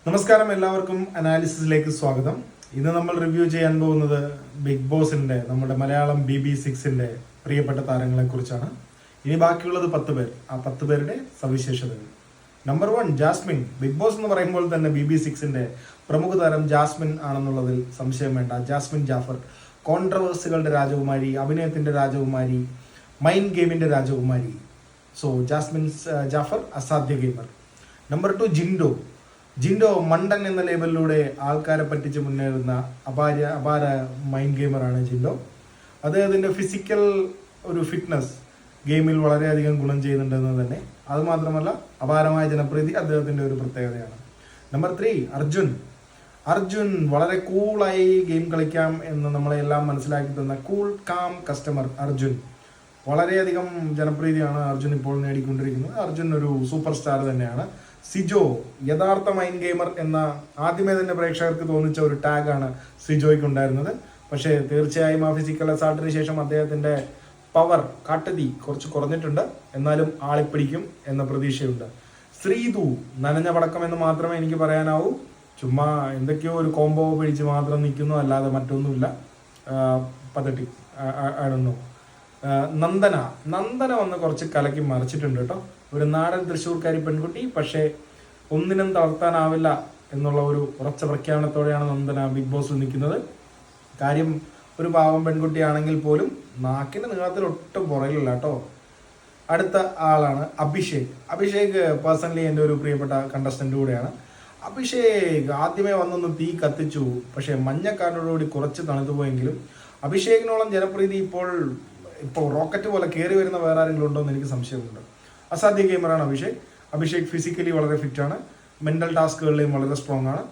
നമസ്കാരം, എല്ലാവർക്കും അനാലിസിസിലേക്ക് സ്വാഗതം. ഇന്ന് നമ്മൾ റിവ്യൂ ചെയ്യാൻ പോകുന്നത് ബിഗ് ബോസിന്റെ നമ്മുടെ മലയാളം BB6ന്റെ പ്രിയപ്പെട്ട താരങ്ങളെ കുറിച്ചാണ്. ഇനി ബാക്കിയുള്ളത് 10 പേർ. ആ 10 പേരുടെ സവിശേഷതകൾ. Number 1 Jasmine. ബിഗ് ബോസ് എന്ന് പറയുമ്പോൾ തന്നെ BB6ന്റെ പ്രമുഖ താരം ജാസ്മിൻ ആണെന്നുള്ളതിൽ സംശയം വേണ്ട. ജാസ്മിൻ ജാഫർ, കോൺട്രവേഴ്സികളുടെ രാജകുമാരി, അഭിനയത്തിന്റെ രാജകുമാരി, മൈൻഡ് ഗെയിമിന്റെ രാജകുമാരി. സോ ജാസ്മിൻ ജാഫർ അസാധ്യ ഗെയിമർ. നമ്പർ 2 ജിൻഡോ മണ്ടൻ എന്ന ലേബലിലൂടെ ആൾക്കാരെ പറ്റിച്ച് മുന്നേറുന്ന അപാര മൈൻഡ് ഗെയിമറാണ് ജിൻഡോ. അദ്ദേഹത്തിൻ്റെ ഫിസിക്കൽ ഒരു ഫിറ്റ്നസ് ഗെയിമിൽ വളരെയധികം ഗുണം ചെയ്യുന്നുണ്ടെന്ന് തന്നെ. അതുമാത്രമല്ല, അപാരമായ ജനപ്രീതി അദ്ദേഹത്തിൻ്റെ ഒരു പ്രത്യേകതയാണ്. നമ്പർ 3 അർജുൻ വളരെ കൂളായി ഗെയിം കളിക്കാം എന്ന് നമ്മളെല്ലാം മനസ്സിലാക്കി തന്ന കൂൾ കാം കസ്റ്റമർ അർജുൻ. വളരെയധികം ജനപ്രീതിയാണ് അർജുൻ ഇപ്പോൾ നേടിക്കൊണ്ടിരിക്കുന്നത്. അർജുൻ ഒരു സൂപ്പർ സ്റ്റാർ തന്നെയാണ്. സിജോ, യഥാർത്ഥ മൈൻഡ് ഗെയിമർ എന്ന ആദ്യമേ തന്നെ പ്രേക്ഷകർക്ക് തോന്നിച്ച ഒരു ടാഗാണ് സിജോയ്ക്ക് ഉണ്ടായിരുന്നത്. പക്ഷേ തീർച്ചയായും ആ ഫിസിക്കൽ അസാൾട്ടിന് ശേഷം അദ്ദേഹത്തിൻ്റെ പവർ കാട്ടുതീ കുറച്ച് കുറഞ്ഞിട്ടുണ്ട്. എന്നാലും ആളിപ്പിടിക്കും എന്ന പ്രതീക്ഷയുണ്ട്. ശ്രീതു, നനഞ്ഞ പടക്കം എന്ന് മാത്രമേ എനിക്ക് പറയാനാവൂ. ചുമ്മാ എന്തൊക്കെയോ ഒരു കോംബോ പിടിച്ച് മാത്രം നിൽക്കുന്നു, അല്ലാതെ മറ്റൊന്നുമില്ല. പതട്ടി ആടുന്നു. നന്ദന വന്ന് കുറച്ച് കലക്കി മറിച്ചിട്ടുണ്ട് കേട്ടോ. ഒരു നാടൻ തൃശ്ശൂർക്കാരി പെൺകുട്ടി, പക്ഷേ ഒന്നിനും തളർത്താനാവില്ല എന്നുള്ള ഒരു ഉറച്ച പ്രഖ്യാപനത്തോടെയാണ് നന്ദന ബിഗ് ബോസിൽ നിൽക്കുന്നത്. കാര്യം ഒരു പാവം പെൺകുട്ടിയാണെങ്കിൽ പോലും നാക്കിൻ്റെ നീളത്തിൽ ഒട്ടും പുറകിലില്ല കേട്ടോ. അടുത്ത ആളാണ് അഭിഷേക് പേഴ്സണലി എൻ്റെ ഒരു പ്രിയപ്പെട്ട കണ്ടസ്റ്റൻ്റ് കൂടെയാണ്. അഭിഷേക് ആദ്യമേ വന്നൊന്ന് തീ കത്തിച്ചു, പക്ഷേ മഞ്ഞക്കാരനോടുകൂടി കുറച്ച് തണുത്തു പോയെങ്കിലും അഭിഷേകിനോളം ജനപ്രീതി ഇപ്പോൾ റോക്കറ്റ് പോലെ കയറി വരുന്ന വേറെ ആരെങ്കിലും ഉണ്ടോ എന്ന് എനിക്ക് സംശയമുണ്ട്. അസാധ്യ ഗെയിമറാണ് അഭിഷേക് ഫിസിക്കലി വളരെ ഫിറ്റാണ്. മെൻ്റൽ ടാസ്കുകളിലെയും വളരെ സ്ട്രോങ് ആണ്.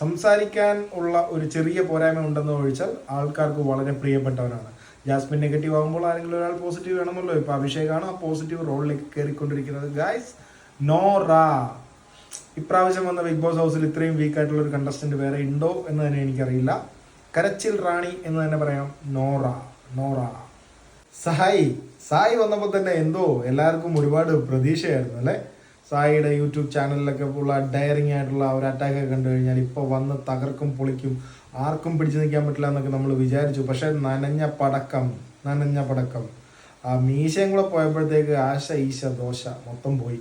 സംസാരിക്കാൻ ഉള്ള ഒരു ചെറിയ പോരായ്മ ഉണ്ടെന്ന് ഒഴിച്ചാൽ ആൾക്കാർക്ക് വളരെ പ്രിയപ്പെട്ടവരാണ്. ജാസ്മിൻ നെഗറ്റീവ് ആകുമ്പോൾ ആരെങ്കിലും ഒരാൾ പോസിറ്റീവ് വേണമല്ലോ. ഇപ്പോൾ അഭിഷേകാണ് ആ പോസിറ്റീവ് റോളിലേക്ക് കയറിക്കൊണ്ടിരിക്കുന്നത്. ഗായ്സ്, നോറ. ഇപ്രാവശ്യം വന്ന ബിഗ് ബോസ് ഹൗസിൽ ഇത്രയും വീക്കായിട്ടുള്ള ഒരു കണ്ടസ്റ്റന്റ് വേറെ ഉണ്ടോ എന്ന് തന്നെ എനിക്കറിയില്ല. കരച്ചിൽ റാണി എന്ന് തന്നെ പറയാം. നോറ. സായി വന്നപ്പോൾ തന്നെ എന്തോ എല്ലാവർക്കും ഒരുപാട് പ്രതീക്ഷയായിരുന്നു അല്ലേ. സായിയുടെ യൂട്യൂബ് ചാനലിലൊക്കെ ഉള്ള ഡയറിങ് ആയിട്ടുള്ള ഒരു അറ്റാക്കൊക്കെ കണ്ടു കഴിഞ്ഞാൽ ഇപ്പോൾ വന്ന് തകർക്കും പൊളിക്കും, ആർക്കും പിടിച്ചു നിൽക്കാൻ പറ്റില്ല എന്നൊക്കെ നമ്മൾ വിചാരിച്ചു. പക്ഷെ നനഞ്ഞ പടക്കം ആ മീശയും കൂടെ പോയപ്പോഴത്തേക്ക് ആശ ഈശ ദോശ മൊത്തം പോയി.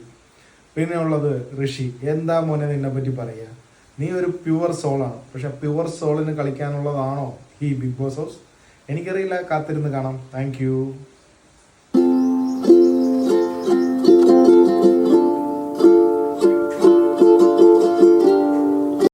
പിന്നെ ഉള്ളത് ഋഷി. എന്താ മോനെ നിന്നെ പറ്റി പറയുക? നീ ഒരു പ്യുവർ സോളാണ്. പക്ഷെ പ്യുവർ സോളിന് കളിക്കാനുള്ളതാണോ ഈ ബിഗ് ബോസ് ഹൗസ്? എനിക്കറിയില്ല. കാത്തിരുന്ന് കാണാം. Thank you.